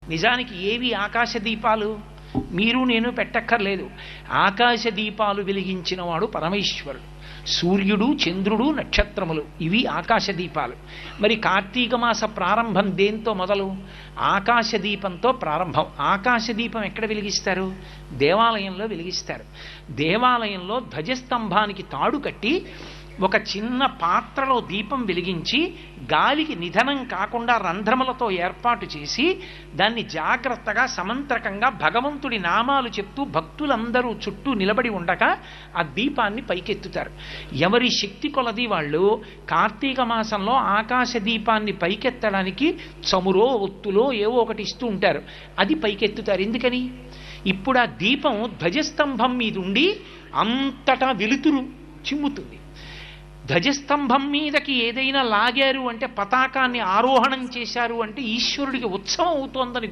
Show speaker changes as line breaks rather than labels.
నిజానికి ఏవి ఆకాశ దీపాలు? మీరు నేను పెట్టక్కర్లేదు. ఆకాశ దీపాలు వెలిగించిన వాడు పరమేశ్వరుడు. సూర్యుడు, చంద్రుడు, నక్షత్రములు ఇవి ఆకాశ దీపాలు. మరి కార్తీక మాస ప్రారంభం దేంతో మొదలు? ఆకాశ దీపంతో ప్రారంభం. ఆకాశ దీపం ఎక్కడ వెలిగిస్తారు? దేవాలయంలో వెలిగిస్తారు. దేవాలయంలో ధ్వజస్తంభానికి తాడు కట్టి ఒక చిన్న పాత్రలో దీపం వెలిగించి గాలికి నిధనం కాకుండా రంధ్రములతో ఏర్పాటు చేసి దాన్ని జాగ్రత్తగా సమంత్రకంగా భగవంతుడి నామాలు చెప్తూ భక్తులందరూ చుట్టూ నిలబడి ఉండగా ఆ దీపాన్ని పైకెత్తుతారు. ఎవరి శక్తి కొలది వాళ్ళు కార్తీక మాసంలో ఆకాశ దీపాన్ని పైకెత్తడానికి చమురో ఒత్తులో ఏవో ఒకటి ఇస్తూ ఉంటారు. అది పైకెత్తుతారు. ఎందుకని? ఇప్పుడు ఆ దీపం ధ్వజస్తంభం మీద ఉండి అంతటా వెలుతురు చిమ్ముతుంది. ధ్వజస్తంభం మీదకి ఏదైనా లాగారు అంటే, పతాకాన్ని ఆరోహణం చేశారు అంటే ఈశ్వరుడికి ఉత్సవం అవుతోందని